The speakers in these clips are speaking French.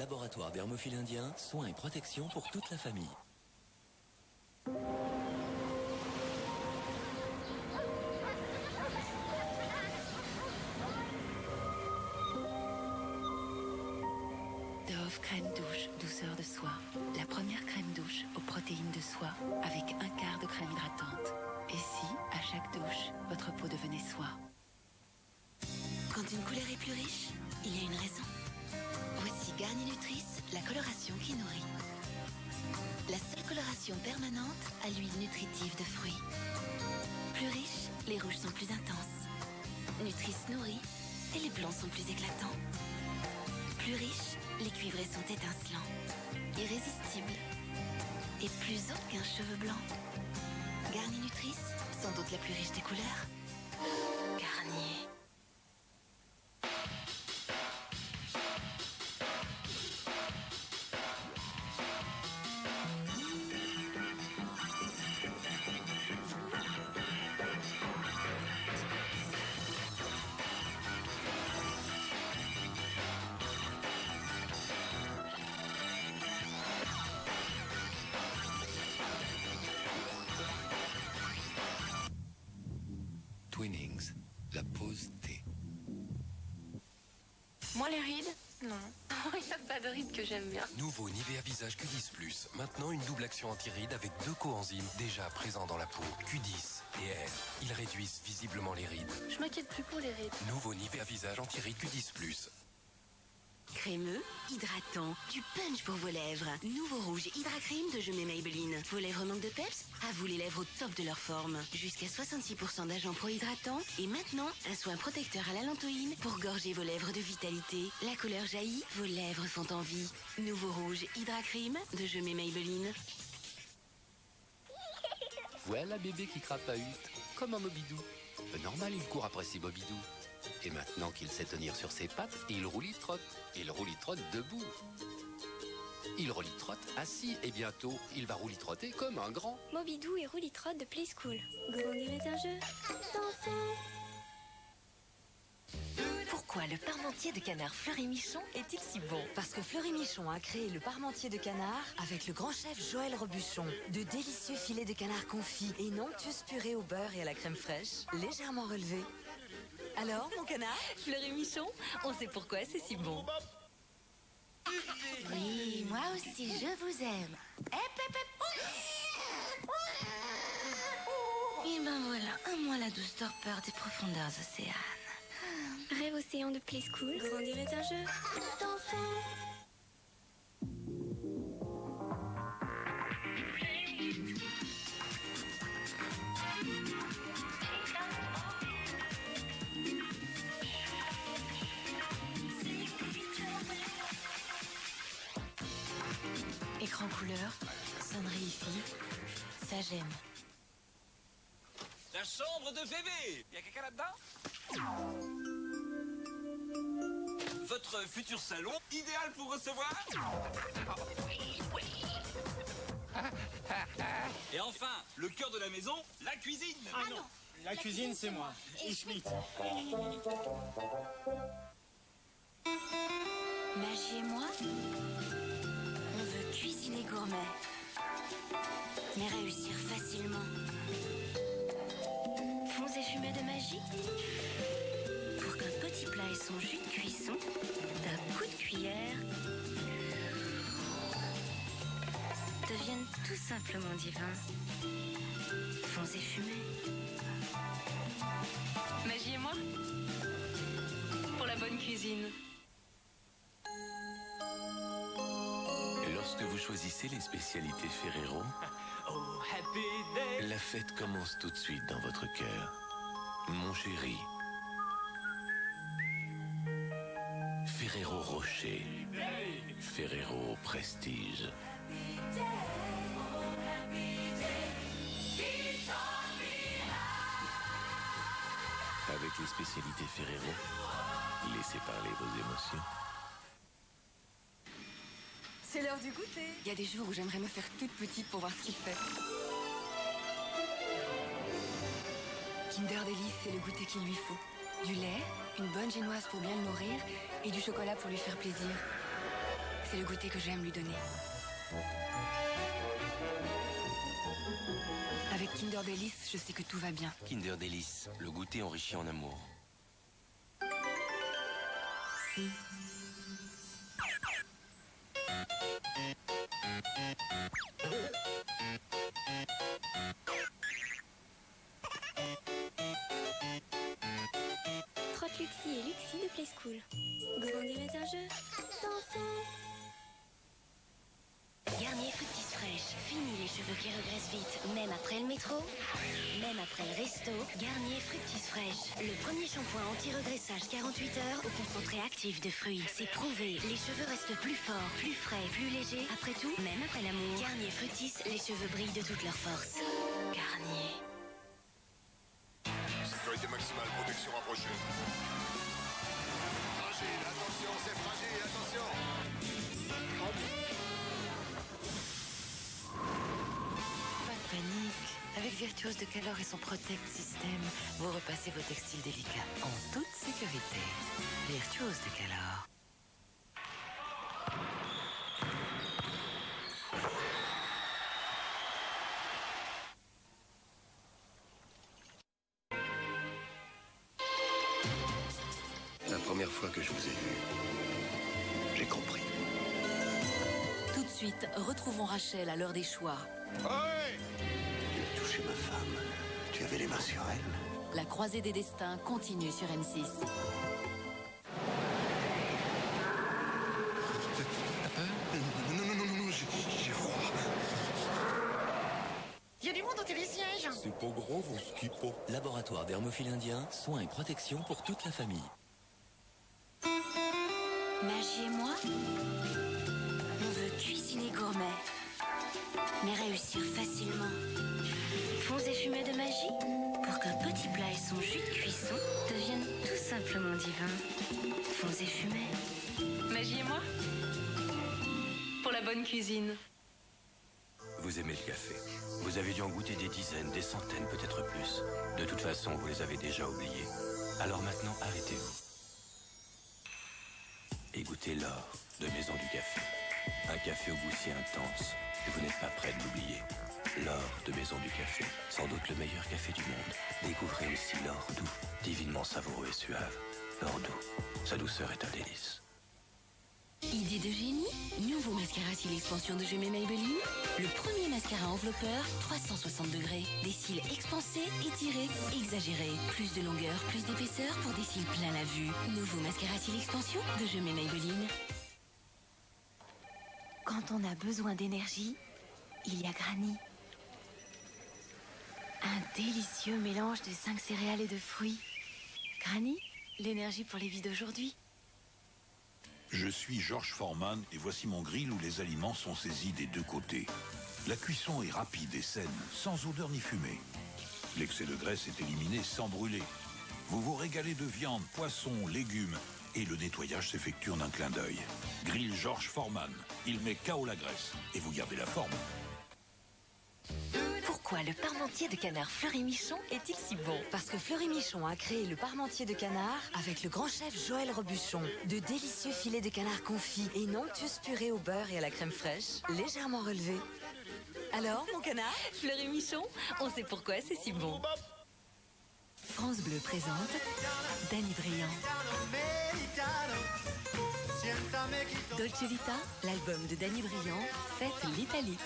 Laboratoire Dermophile Indien, soins et protection pour toute la famille. Dove crème douche, douceur de soie. La première crème douche aux protéines de soie avec un quart de crème hydratante. Et si, à chaque douche, votre peau devenait soie? Quand une couleur est plus riche, il y a une raison. Voici Garnier Nutrice, la coloration qui nourrit. La seule coloration permanente à l'huile nutritive de fruits. Plus riche, les rouges sont plus intenses. Nutrice nourrit et les blancs sont plus éclatants. Plus riche, les cuivrés sont étincelants, irrésistibles et plus hauts qu'un cheveu blanc. Garnier Nutrice, sans doute la plus riche des couleurs. Garnier. Twinings, la pause thé. Moi, les rides? Non. Il n'y a pas de rides que j'aime bien. Nouveau Nivea Visage Q10 Plus. Maintenant une double action anti-rides avec 2 coenzymes déjà présents dans la peau. Q10 et R. Ils réduisent visiblement les rides. Je m'inquiète plus pour les rides. Nouveau Nivea Visage anti-rides Q10 Plus. Crémeux, hydratant, du punch pour vos lèvres. Nouveau rouge Hydra-Crème de Je mets Maybelline. Vos lèvres manquent de peps? À vous les lèvres au top de leur forme. Jusqu'à 66% d'agents pro-hydratants. Et maintenant, un soin protecteur à l'allantoïne pour gorger vos lèvres de vitalité. La couleur jaillit, vos lèvres font envie. Nouveau rouge Hydra-Crème de Je mets Maybelline. Voilà bébé qui crapahute, comme un Mobidou. Normal, il court après ses Mobidou. Et maintenant qu'il sait tenir sur ses pattes, il roulitrotte. Il roulitrotte debout. Il roulitrotte assis et bientôt, il va roulitrotter comme un grand. Mobidou et Roulitrotte de Play School. Grandir est un jeu d'enfant. Pourquoi le parmentier de canard Fleury-Michon est-il si bon? Parce que Fleury-Michon a créé le parmentier de canard avec le grand chef Joël Robuchon. De délicieux filets de canard confits et une onctueuse purée au beurre et à la crème fraîche, légèrement relevée. Alors, mon canard? Fleury-Michon, on sait pourquoi c'est si bon. Oui, moi aussi, je vous aime. Et ben voilà, à moi la douce torpeur des profondeurs océanes. Rêve océan de Play School. Grandir est un jeu d'enfant. Écran couleur, sonnerie hi-fi, ça j'aime. La chambre de bébé. Y a quelqu'un là-dedans? Votre futur salon, idéal pour recevoir. Et enfin, le cœur de la maison, la cuisine. Ah non, la cuisine c'est moi, Schmitt. Magie et moi, on veut cuisiner gourmet, mais réussir facilement. Fonds et fumée de magie, pour qu'un petit plat et son jus de cuisson, d'un coup de cuillère, deviennent tout simplement divins. Fonds et fumée. Magie et moi? Pour la bonne cuisine. Lorsque vous choisissez les spécialités Ferrero, Oh, happy day. la fête commence tout de suite dans votre cœur. Mon chéri. Ferrero Rocher. Ferrero Prestige. Avec les spécialités Ferrero, laissez parler vos émotions. C'est l'heure du goûter. Il y a des jours où j'aimerais me faire toute petite pour voir ce qu'il fait. Kinder Delice, c'est le goûter qu'il lui faut. Du lait, une bonne génoise pour bien le nourrir et du chocolat pour lui faire plaisir. C'est le goûter que j'aime lui donner. Avec Kinder Delice, je sais que tout va bien. Kinder Delice, le goûter enrichi en amour. Trotte Luxie et Luxie de Play School. Grandir est un jeu d'enfant. Garnier Fructis Fraîche. Fini les cheveux qui regressent vite, même après le métro, même après le resto. Garnier Fructis Fraîche. Le premier shampoing anti-regressage 48 heures au concentré actif de fruits. C'est prouvé. Les cheveux restent plus forts, plus frais, plus légers. Après tout, même après l'amour. Garnier Fructis, les cheveux brillent de toute leur force. Garnier. Sécurité maximale, protection rapprochée. Fragile, attention, c'est fragile, attention. Pas de panique. Avec Virtuose de Calor et son Protect System, vous repassez vos textiles délicats en toute sécurité. Virtuose de Calor. La première fois que je vous ai vu, j'ai compris. Tout de suite, retrouvons Rachel à l'heure des choix. Ouais. Tu as touché ma femme. Tu avais les mains sur elle. La croisée des destins continue sur M6. Non, j'ai froid. Il y a du monde au télésiège. C'est pas grave, on se quitte pas. Laboratoire Dermophile Indien, soins et protection pour toute la famille. Magie et moi, on veut cuisiner gourmet, mais réussir facilement. Fonds et fumée de magie, pour qu'un petit plat et son jus de cuisson deviennent tout simplement divins. Fonds et fumée. Magie et moi? Pour la bonne cuisine. Vous aimez le café. Vous avez dû en goûter des dizaines, des centaines, peut-être plus. De toute façon, vous les avez déjà oubliés. Alors maintenant, arrêtez-vous. Et goûtez l'or de Maison du Café. Un café au goût si intense que vous n'êtes pas prêt de l'oublier. L'or de Maison du Café, sans doute le meilleur café du monde. Découvrez aussi l'or doux, divinement savoureux et suave. L'or doux, sa douceur est un délice. Idée de génie? Nouveau mascara cils expansion de Jumet Maybelline. Le premier mascara enveloppeur, 360 degrés. Des cils expansés, étirés, exagérés. Plus de longueur, plus d'épaisseur pour des cils plein la vue. Nouveau mascara cils expansion de Jumet Maybelline. Quand on a besoin d'énergie, il y a Granny. Un délicieux mélange de 5 céréales et de fruits. Granny, l'énergie pour les vies d'aujourd'hui. Je suis George Foreman et voici mon grill où les aliments sont saisis des deux côtés. La cuisson est rapide et saine, sans odeur ni fumée. L'excès de graisse est éliminé sans brûler. Vous vous régalez de viande, poisson, légumes et le nettoyage s'effectue en un clin d'œil. Grill George Foreman, il met KO la graisse et vous gardez la forme. Pourquoi le parmentier de canard Fleury-Michon est-il si bon? Parce que Fleury-Michon a créé le parmentier de canard avec le grand chef Joël Robuchon. De délicieux filets de canard confits et une onctueuse purée au beurre et à la crème fraîche, légèrement relevée. Alors, mon canard? Fleury-Michon, on sait pourquoi c'est si bon. France Bleu présente Danny Briand. Dolce Vita, l'album de Danny Briand, fête l'Italie.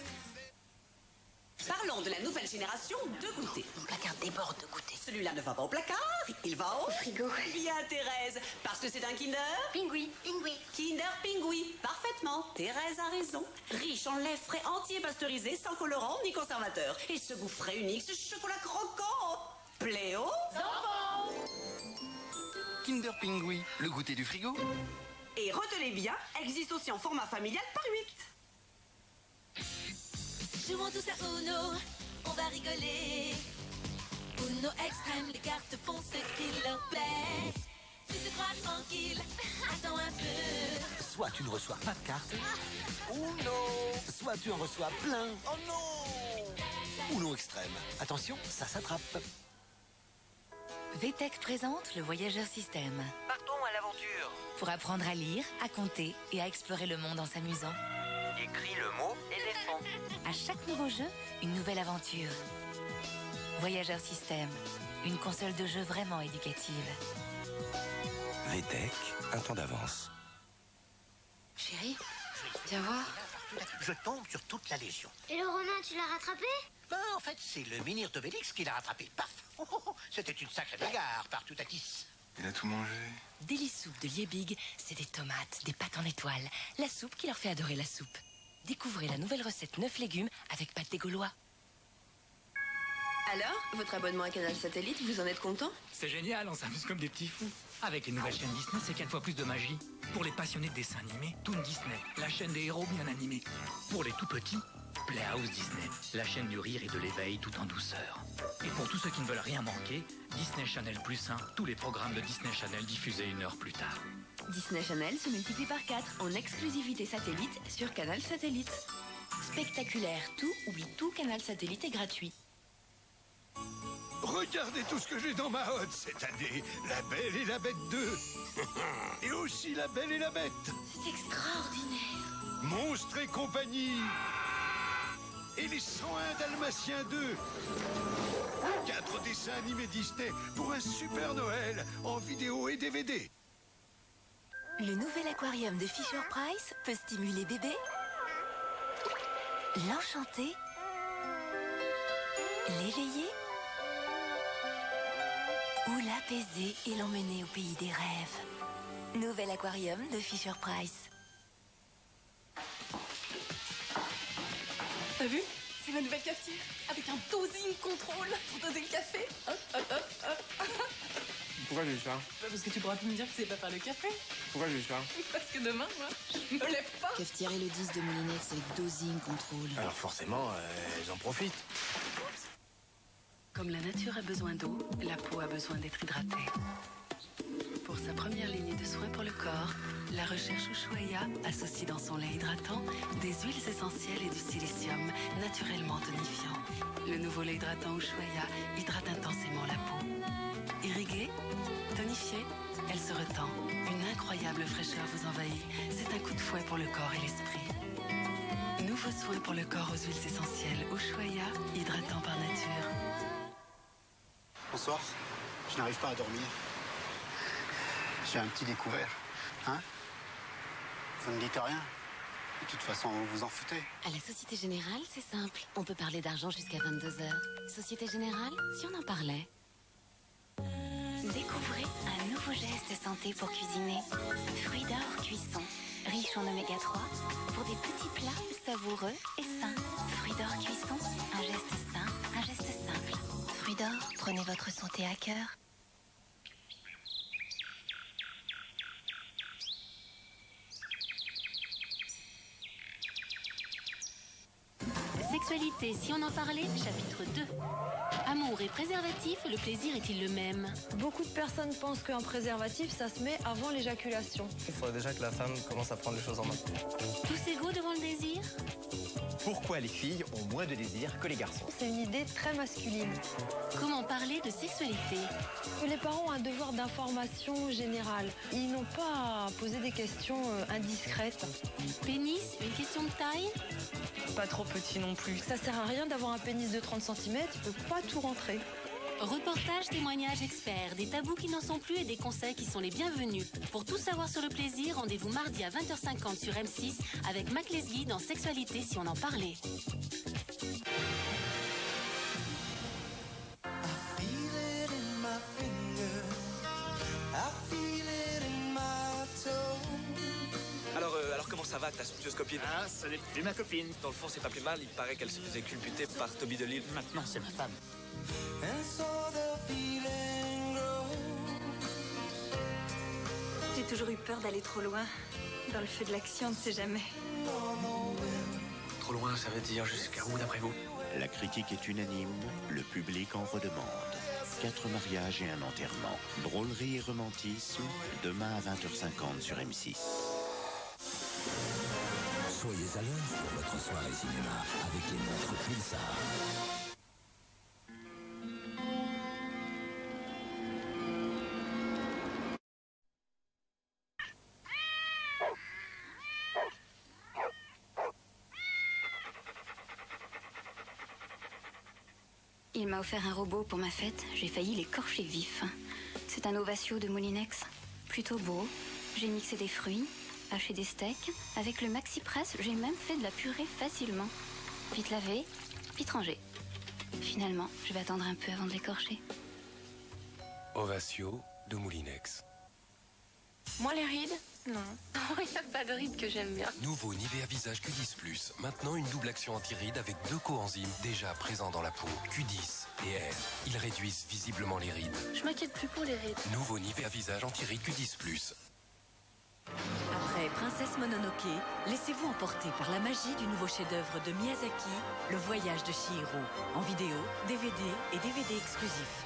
Parlons de la nouvelle génération de goûter. Mon placard déborde de goûter. Celui-là ne va pas au placard, il va au frigo. Bien, Thérèse, parce que c'est un Kinder Pingui, pingui. Kinder Pingui, parfaitement. Thérèse a raison. Riche en lait frais entier pasteurisé, sans colorant ni conservateur. Et ce goût frais unique, ce chocolat croquant. Pléo enfants. Kinder Pingui, le goûter du frigo. Et retenez bien, existe aussi en format familial par 8. Jouons tous à Uno, on va rigoler. Uno extrême, les cartes font ce qu'il leur plaît. Tu te crois tranquille, attends un peu. Soit tu ne reçois pas de cartes, ou non. Soit tu en reçois plein. Oh non. Uno extrême. Attention, ça s'attrape. VTech présente le Voyageur Système. Partons à l'aventure. pour apprendre à lire, à compter et à explorer le monde en s'amusant. Écris le mot éléphant. À chaque nouveau jeu, une nouvelle aventure. Voyageur Système, une console de jeu vraiment éducative. VTech, un temps d'avance. Chérie, viens voir. Je tombe sur toute la Légion. Et le Romain, tu l'as rattrapé? Ben, en fait, c'est le menhir d'Obélix qui l'a rattrapé. Paf. C'était une sacrée bagarre partout à 10. Il a tout mangé. Délice Soupe de Liebig, c'est des tomates, des pâtes en étoiles. La soupe qui leur fait adorer la soupe. Découvrez la nouvelle recette 9 légumes avec pâtes des Gaulois. Alors, votre abonnement à Canal Satellite, vous en êtes content? C'est génial, on s'amuse comme des petits fous. Avec les nouvelles chaînes Disney, c'est 4 fois plus de magie. Pour les passionnés de dessins animés, Toon Disney, la chaîne des héros bien animés. Pour les tout petits, Playhouse Disney, la chaîne du rire et de l'éveil tout en douceur. Et pour tous ceux qui ne veulent rien manquer, Disney Channel Plus 1, tous les programmes de Disney Channel diffusés 1 heure plus tard. Disney Channel se multiplie par 4 en exclusivité satellite sur Canal Satellite. Spectaculaire, tout, oublie tout, Canal Satellite est gratuit. Regardez tout ce que j'ai dans ma hotte cette année. La Belle et la Bête 2. Et aussi La Belle et la Bête. C'est extraordinaire. Monstres et compagnie. Et les 101 Dalmatiens 2. 4 dessins animés Disney pour un super Noël en vidéo et DVD. Le nouvel aquarium de Fisher-Price peut stimuler bébé, l'enchanter, l'éveiller ou l'apaiser et l'emmener au pays des rêves. Nouvel aquarium de Fisher-Price. T'as vu? C'est ma nouvelle cafetière avec un dosing contrôle pour doser le café. Hop, hop, hop, hop. Pourquoi j'ai ça? Parce que tu pourras plus me dire que tu sais pas faire le café. Pourquoi j'ai ça? Parce que demain, moi, je me lève pas. Cafetière et le 10 de Moulinex avec dosing contrôle. Alors forcément, elles en profitent. Comme la nature a besoin d'eau, la peau a besoin d'être hydratée. Pour sa première lignée de soins pour le corps, la recherche Ushuaïa associe dans son lait hydratant des huiles essentielles et du silicium naturellement tonifiant. Le nouveau lait hydratant Ushuaïa hydrate intensément la peau. Irriguée, tonifiée, elle se retend. Une incroyable fraîcheur vous envahit. C'est un coup de fouet pour le corps et l'esprit. Nouveau soin pour le corps aux huiles essentielles Ushuaïa, hydratant par nature. Bonsoir, je n'arrive pas à dormir. J'ai un petit découvert. Hein? Vous ne dites rien? De toute façon, vous vous en foutez. À la Société Générale, c'est simple. On peut parler d'argent jusqu'à 22h. Société Générale, si on en parlait. Découvrez un nouveau geste santé pour cuisiner. Fruits d'or cuisson, riche en oméga 3, pour des petits plats savoureux et sains. Fruits d'or cuisson, un geste sain, un geste simple. Fruits d'or, prenez votre santé à cœur. Sexualité, si on en parlait, chapitre 2. Amour et préservatif, le plaisir est-il le même? Beaucoup de personnes pensent qu'un préservatif, ça se met avant l'éjaculation. Il faudrait déjà que la femme commence à prendre les choses en main. Tous égaux devant le désir? Pourquoi les filles ont moins de désir que les garçons? C'est une idée très masculine. Comment parler de sexualité? Que les parents ont un devoir d'information générale. Ils n'ont pas à poser des questions indiscrètes. Pénis, une question de taille? Pas trop petit non plus. Ça sert à rien d'avoir un pénis de 30 cm, il peut pas tout rentrer. Reportages, témoignages experts, des tabous qui n'en sont plus et des conseils qui sont les bienvenus. Pour tout savoir sur le plaisir, rendez-vous mardi à 20h50 sur M6 avec Mac Lesguy dans Sexualité si on en parlait. Alors comment ça va ta somptueuse copine? Ah, ce n'est plus ma copine. Dans le fond, c'est pas plus mal. Il paraît qu'elle se faisait culbuter par Toby Delisle. Maintenant, c'est ma femme. J'ai toujours eu peur d'aller trop loin. Dans le feu de l'action, on ne sait jamais. Trop loin, ça veut dire jusqu'à où d'après vous? La critique est unanime, le public en redemande. 4 mariages et un enterrement. Drôlerie et romantisme, demain à 20h50 sur M6. Soyez à l'heure pour votre soirée cinéma avec les montres Pulsar. Il m'a offert un robot pour ma fête. J'ai failli l'écorcher vif. C'est un Ovacio de Moulinex. Plutôt beau. J'ai mixé des fruits, haché des steaks. Avec le Maxi Press, j'ai même fait de la purée facilement. Vite lavé, vite rangé. Finalement, je vais attendre un peu avant de l'écorcher. Ovacio de Moulinex. Moi, les rides? Non. Il n'y a pas de rides que j'aime bien. Nouveau Nivea Visage Q10+. Maintenant une double action anti-rides avec 2 coenzymes déjà présents dans la peau. Q10 et R. Ils réduisent visiblement les rides. Je m'inquiète plus pour les rides. Nouveau Nivea Visage anti-rides Q10+. Après Princesse Mononoke, laissez-vous emporter par la magie du nouveau chef-d'œuvre de Miyazaki, Le Voyage de Chihiro, en vidéo, DVD et DVD exclusifs.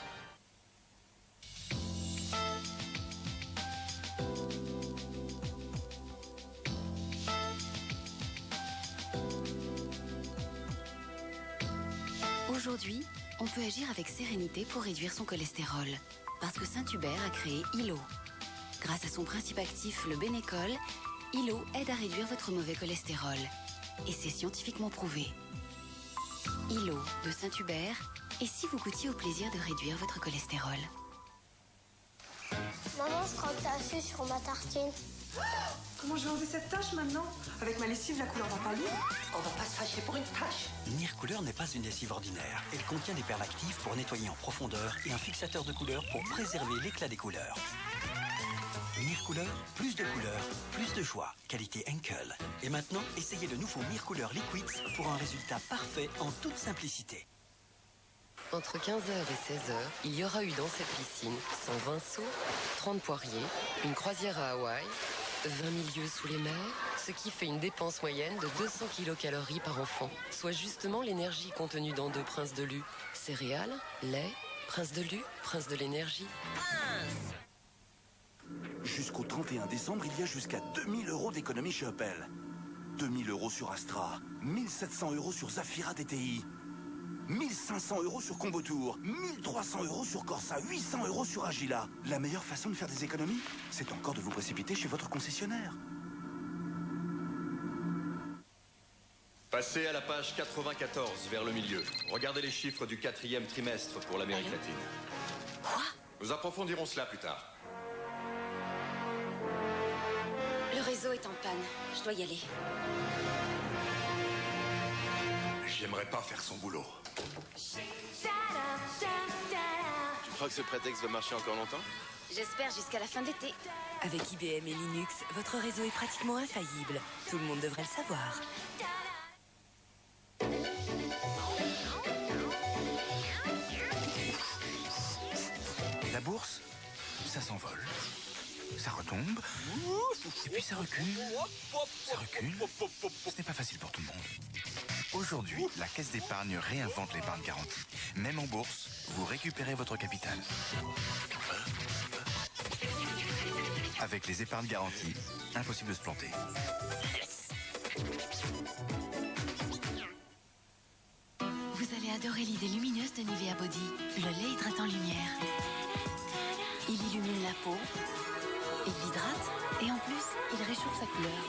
Aujourd'hui, on peut agir avec sérénité pour réduire son cholestérol. Parce que Saint-Hubert a créé ILO. Grâce à son principe actif, le Bénécol, ILO aide à réduire votre mauvais cholestérol. Et c'est scientifiquement prouvé. ILO de Saint-Hubert, et si vous goûtiez au plaisir de réduire votre cholestérol? Maman, je crois que t'as assez sur ma tartine. Comment je vais enlever cette tache maintenant? Avec ma lessive, la couleur va pas lire. On va pas se fâcher pour une tache. Mircouleur n'est pas une lessive ordinaire. Elle contient des perles actives pour nettoyer en profondeur et un fixateur de couleur pour préserver l'éclat des couleurs. Mircouleur, plus de couleurs, plus de joie. Qualité Henkel. Et maintenant, essayez le nouveau Mircouleur Liquids pour un résultat parfait en toute simplicité. Entre 15h et 16h, il y aura eu dans cette piscine 120 sauts, 30 poiriers, une croisière à Hawaï, 20 000 lieues sous les mers, ce qui fait une dépense moyenne de 200 kcal par enfant, soit justement l'énergie contenue dans 2 princes de Lu. Céréales, lait, prince de Lu, prince de l'énergie. Jusqu'au 31 décembre, il y a jusqu'à 2000 € d'économie chez Opel. 2000 € sur Astra, 1700 € sur Zafira TTI, 1500 € sur Combotour, 1300 € sur Corsa, 800 € sur Agila. La meilleure façon de faire des économies, c'est encore de vous précipiter chez votre concessionnaire. Passez à la page 94, vers le milieu. Regardez les chiffres du 4e trimestre pour l'Amérique latine. Quoi? Nous approfondirons cela plus tard. Le réseau est en panne. Je dois y aller. J'aimerais pas faire son boulot. Tu crois que ce prétexte va marcher encore longtemps? J'espère jusqu'à la fin d'été. Avec IBM et Linux, votre réseau est pratiquement infaillible. Tout le monde devrait le savoir. La bourse, ça s'envole, ça retombe, et puis ça recule, ça recule. Ce n'est pas facile pour tout le monde. Aujourd'hui, la Caisse d'épargne réinvente l'épargne garantie. Même en bourse, vous récupérez votre capital. Avec les épargnes garanties, impossible de se planter. Vous allez adorer l'idée lumineuse de Nivea Body, le lait hydratant lumière. Il illumine la peau, il l'hydrate et en plus, il réchauffe sa couleur.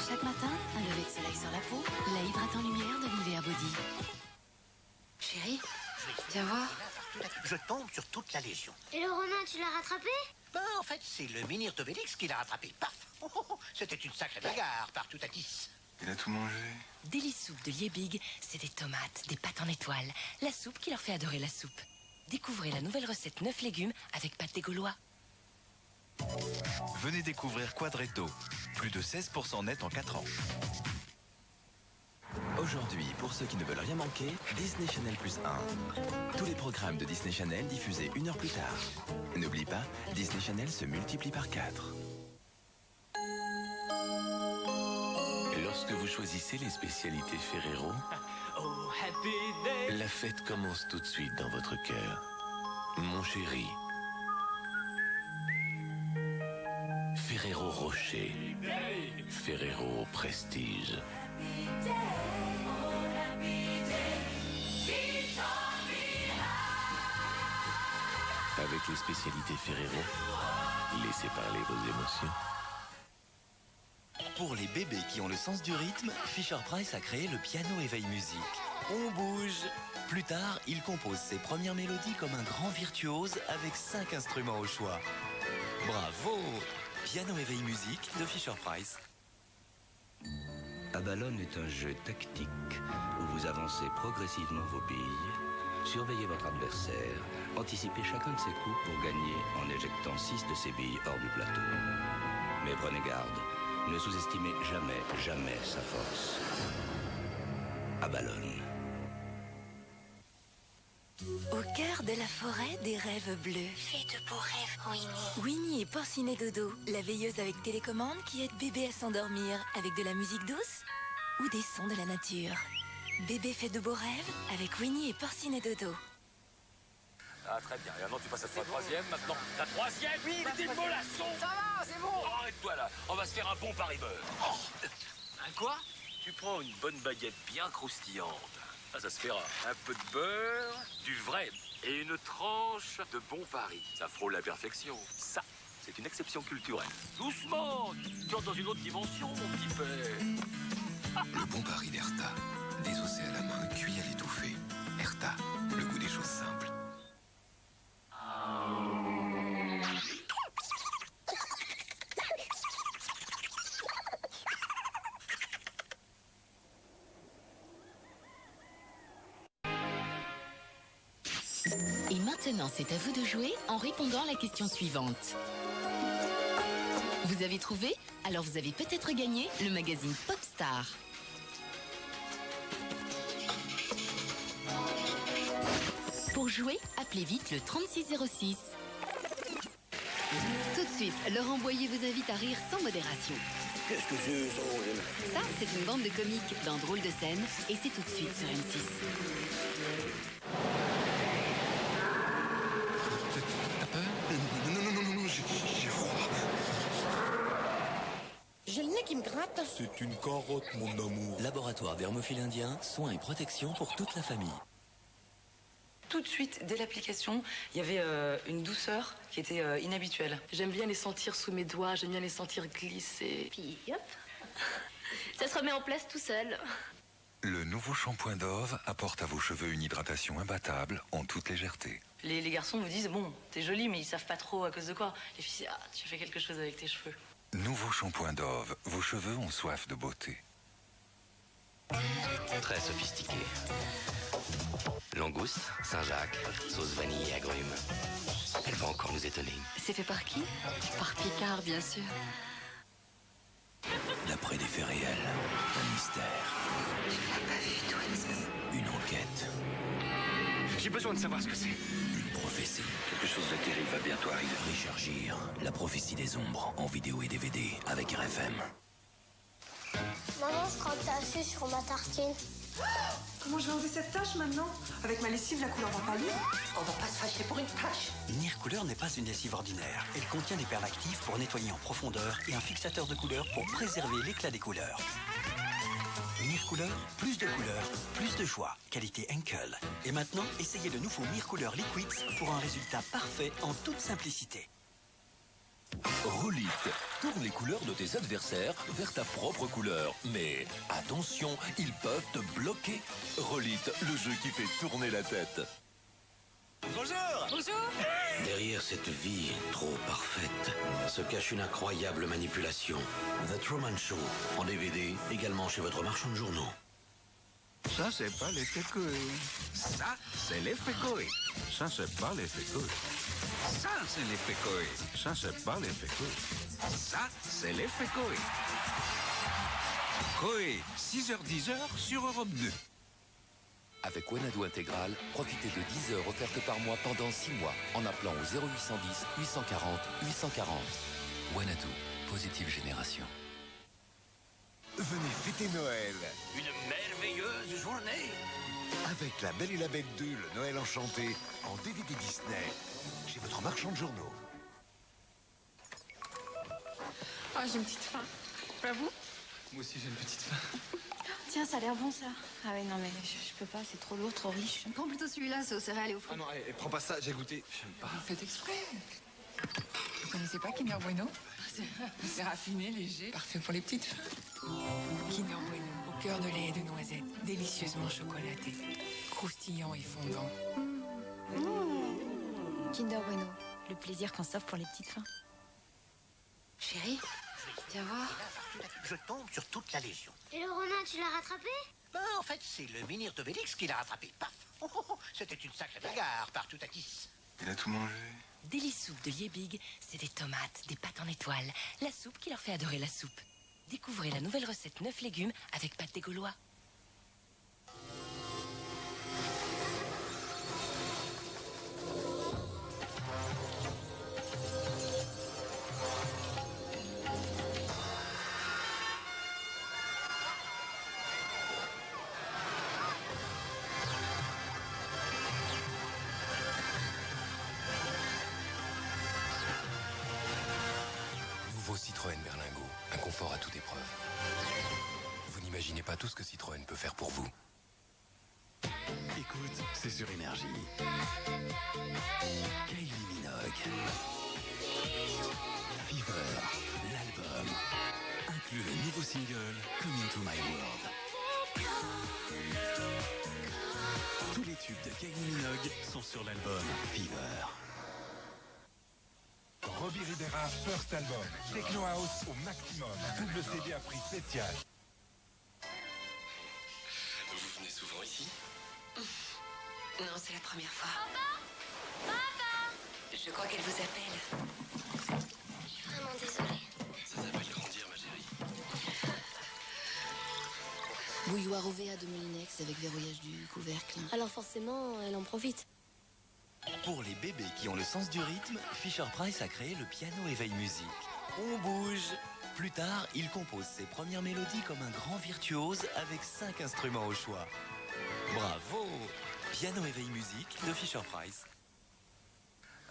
Chaque matin, un lever de soleil sur la peau, lait hydratant lumière de Nivea Body. Chérie, viens voir. Je tombe sur toute la Légion. Et le Romain, tu l'as rattrapé? Ben, en fait, c'est le menhir d'Obélix qui l'a rattrapé. Paf! C'était une sacrée bagarre, partout à 10. Il a tout mangé. Délice soupe de Liebig, c'est des tomates, des pâtes en étoiles. La soupe qui leur fait adorer la soupe. Découvrez la nouvelle recette 9 légumes avec pâtes des Gaulois. Venez découvrir Quadretto. Plus de 16% net en 4 ans. Aujourd'hui, pour ceux qui ne veulent rien manquer, Disney Channel plus 1. Tous les programmes de Disney Channel diffusés 1 heure plus tard. N'oublie pas, Disney Channel se multiplie par 4. Lorsque vous choisissez les spécialités Ferrero, la fête commence tout de suite dans votre cœur. Mon chéri. Ferrero Rocher. Ferrero Prestige. Avec les spécialités Ferrero, laissez parler vos émotions. Pour les bébés qui ont le sens du rythme, Fisher-Price a créé le piano éveil musique. On bouge. Plus tard, il compose ses premières mélodies comme un grand virtuose avec 5 instruments au choix. Bravo! Piano éveil musique de Fisher-Price. Abalone est un jeu tactique où vous avancez progressivement vos billes, surveillez votre adversaire, anticipez chacun de ses coups pour gagner en éjectant 6 de ses billes hors du plateau. Mais prenez garde, ne sous-estimez jamais sa force. Abalone. Au cœur de la forêt des rêves bleus. Fais de beaux rêves, Winnie. Winnie et Porcinet Dodo, la veilleuse avec télécommande qui aide bébé à s'endormir avec de la musique douce ou des sons de la nature. Bébé fait de beaux rêves avec Winnie et Porcinet Dodo. Ah, très bien. Et maintenant, tu passes à ta troisième, maintenant. Ta troisième? Oui, des mollassons. Ça va, c'est bon. Arrête-toi là. On va se faire un bon Paris-Beurre. Oh. Un quoi? Tu prends une bonne baguette bien croustillante. Ah, ça se fera. Un peu de beurre, du vrai et une tranche de bon Paris. Ça frôle la perfection. Ça, c'est une exception culturelle. Doucement. Tu entres dans une autre dimension, mon petit père. Le bon Paris d'Erta. Désossé à la main, cuit à l'étouffée. Erta, le goût des choses simples. Et maintenant, c'est à vous de jouer en répondant à la question suivante. Vous avez trouvé? Alors vous avez peut-être gagné le magazine Popstar. Pour jouer, appelez vite le 3606. Tout de suite, Laurent Boyer vous invite à rire sans modération. Qu'est-ce que c'est, ça? Ça, c'est une bande de comiques d'un drôle de scène, et c'est tout de suite sur M6. T'as peur? Non, j'ai froid. J'ai le nez qui me gratte. C'est une carotte, mon amour. Laboratoire Dermophile Indien, soins et protection pour toute la famille. Tout de suite, dès l'application, il y avait une douceur qui était inhabituelle. J'aime bien les sentir sous mes doigts, j'aime bien les sentir glisser. Puis hop, ça se remet en place tout seul. Le nouveau shampoing Dove apporte à vos cheveux une hydratation imbattable en toute légèreté. Les garçons me disent, bon, t'es jolie, mais ils savent pas trop à cause de quoi. Les filles, ah, tu fais quelque chose avec tes cheveux. Nouveau shampoing Dove, vos cheveux ont soif de beauté. Très sophistiqué. Langouste, Saint-Jacques, sauce vanille et agrumes. Elle va encore nous étonner. C'est fait par qui? Par Picard, bien sûr. D'après des faits réels, un mystère. Tu l'as pas vu, toi? Une enquête. J'ai besoin de savoir ce que c'est. Une prophétie. Quelque chose de terrible va bientôt arriver. Richard Gere, la prophétie des ombres, en vidéo et DVD, avec RFM. Maman, je crois que t'as assez sur ma tartine. Comment je vais enlever cette tache maintenant? Avec ma lessive, la couleur va pas lire. On va pas se fâcher pour une tâche. Nir Couleur n'est pas une lessive ordinaire. Elle contient des perles actives pour nettoyer en profondeur et un fixateur de couleurs pour préserver l'éclat des couleurs. Nir Couleur, plus de choix. Qualité Henkel. Et maintenant, essayez le nouveau Nir Couleur Liquids pour un résultat parfait en toute simplicité. Rollit, tourne les couleurs de tes adversaires vers ta propre couleur. Mais attention, ils peuvent te bloquer. Rollit, le jeu qui fait tourner la tête. Bonjour. Bonjour. Derrière cette vie trop parfaite se cache une incroyable manipulation. The Truman Show, en DVD, également chez votre marchand de journaux. Ça, c'est pas l'effet Coué. Ça, c'est l'effet Coué. Ça, c'est pas l'effet Coué. Ça, c'est l'effet Coué. Ça, c'est pas l'effet Coué. Ça, c'est l'effet Coué. Coué, 6h-10h sur Europe 2. Avec Wanadoo Intégral, profitez de 10 heures offertes par mois pendant 6 mois en appelant au 0810 840 840. Wanadoo, positive génération. Venez fêter Noël. Une merveilleuse journée. Avec La Belle et la Bête 2, le Noël enchanté, en DVD Disney, chez votre marchand de journaux. Ah, j'ai une petite faim. Pas vous? Moi aussi j'ai une petite faim. Tiens, ça a l'air bon, ça. Ah ouais, non, mais je peux pas, c'est trop lourd, trop riche. Prends plutôt celui-là, c'est aux céréales et aux fruits. Ah non, prends pas ça, j'ai goûté. J'aime pas. Vous faites exprès. Vous connaissez pas Kinder Bueno? C'est raffiné, léger, parfait pour les petites fins. Kinder Bueno, au cœur de lait et de noisettes, délicieusement chocolaté, croustillant et fondant. Kinder Bueno, le plaisir qu'on s'offre pour les petites fins. Chérie, viens voir. Je tombe sur toute la Légion. Et le renard, tu l'as rattrapé? En fait, c'est le menhir d'Obélix qui l'a rattrapé. Paf. C'était une sacrée bagarre, partout à 10. Il a tout mangé. Délice soupe de Liebig, c'est des tomates, des pâtes en étoiles, la soupe qui leur fait adorer la soupe. Découvrez la nouvelle recette 9 légumes avec pâtes des Gaulois. Nouveau Citroën Berlingo, un confort à toute épreuve. Vous n'imaginez pas tout ce que Citroën peut faire pour vous. Écoute, c'est sur Énergie. Kylie Minogue. Fever, l'album. Inclut le nouveau single Come Into My World. Tous les tubes de Kylie Minogue sont sur l'album Fever. Robbie Rivera, First Album. Techno House au maximum. Double CD à prix spécial. Vous venez souvent ici? Non, c'est la première fois. Papa! Papa! Je crois qu'elle vous appelle. Je suis vraiment désolée. Ça s'appelle grandir, ma chérie. Bouilloire OVA de Moulinex avec verrouillage du couvercle. Alors forcément, elle en profite. Pour les bébés qui ont le sens du rythme, Fisher-Price a créé le piano éveil musique. On bouge. Plus tard, il compose ses premières mélodies comme un grand virtuose avec 5 instruments au choix. Bravo! Piano éveil musique de Fisher-Price.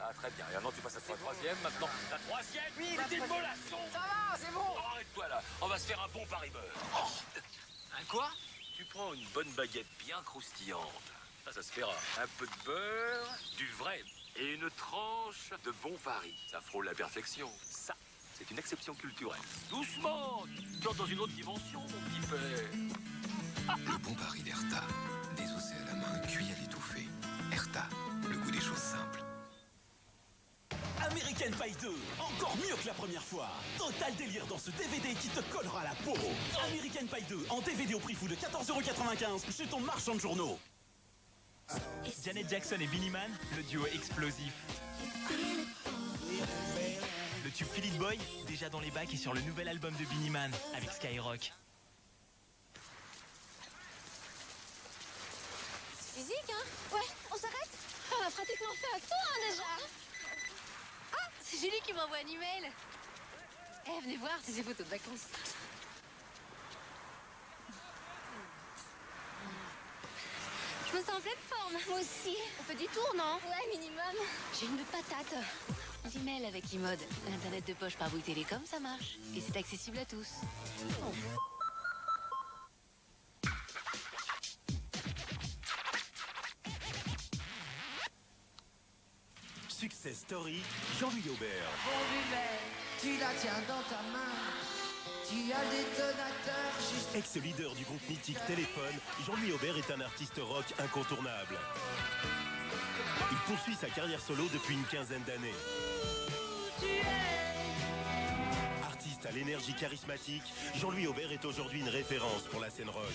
Ah, très bien. Et maintenant, tu passes à la troisième. Maintenant, la troisième. Oui, la démolation. Ça va, c'est bon. Arrête-toi là. On va se faire un bon Paris-Beurre. Oh. Un quoi? Tu prends une bonne baguette bien croustillante. Ça se fera. Un peu de beurre, du vrai et une tranche de bon Paris. Ça frôle la perfection. Ça, c'est une exception culturelle. Doucement. Tu entres dans une autre dimension, mon petit père. Le bon Paris d'Erta. Désossé à la main, cuit à l'étouffée. Erta, le goût des choses simples. American Pie 2, encore mieux que la première fois. Total délire dans ce DVD qui te collera la peau. American Pie 2 en DVD au prix fou de 14,95 € chez ton marchand de journaux. Janet Jackson et Billy Mann, le duo explosif. Le tube Philip Boy, déjà dans les bacs et sur le nouvel album de Billy Mann avec Skyrock. C'est physique, hein? Ouais, on s'arrête? On a pratiquement fait un tour, hein, déjà. Ah, c'est Julie qui m'envoie un email. Eh, venez voir, c'est ses photos de vacances. Je me sens en pleine forme. Moi aussi. On fait du tour, non? Ouais, minimum. J'ai une patate. L'email avec e-mode. L'internet de poche par Bouygues Télécom, ça marche. Et c'est accessible à tous. Oh. Success Story, Jean-Louis Aubert. Tu la tiens dans ta main. Tu as le détonateur juste... Ex-leader du groupe mythique Téléphone, Jean-Louis Aubert est un artiste rock incontournable. Il poursuit sa carrière solo depuis une quinzaine d'années. Artiste à l'énergie charismatique, Jean-Louis Aubert est aujourd'hui une référence pour la scène rock.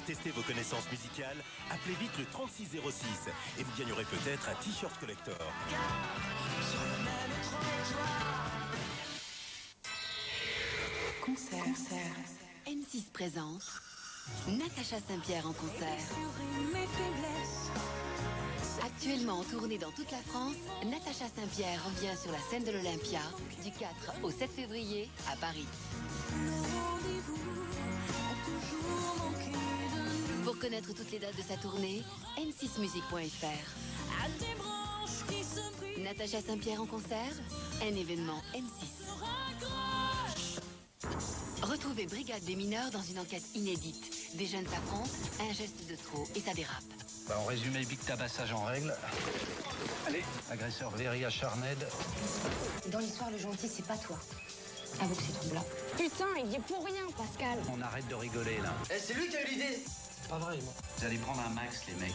Testez vos connaissances musicales, appelez vite le 3606 et vous gagnerez peut-être un t-shirt collector. Concert. M6 présente Natacha Saint-Pierre en concert. Actuellement en tournée dans toute la France, Natacha Saint-Pierre revient sur la scène de l'Olympia du 4 au 7 février à Paris. Pour connaître toutes les dates de sa tournée, n6musique.fr. Natacha Saint-Pierre en concert, un événement M6. Retrouvez Brigade des mineurs dans une enquête inédite. Des jeunes s'affrontent, un geste de trop et ça dérape. En résumé, big tabassage en règle. Allez, agresseur very acharné. Dans l'histoire, le gentil, c'est pas toi. Avoue que c'est troublant. Putain, il y est pour rien, Pascal. On arrête de rigoler, là. C'est lui qui a eu l'idée. Pas vrai, moi. Vous allez prendre un max, les mecs.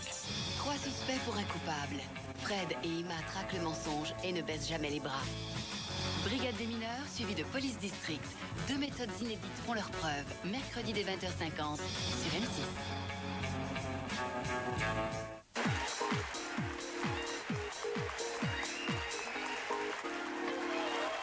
3 suspects pour un coupable. Fred et Ima traquent le mensonge et ne baissent jamais les bras. Brigade des mineurs, suivie de police district. 2 méthodes inédites font leurs preuves. Mercredi dès 20h50 sur M6.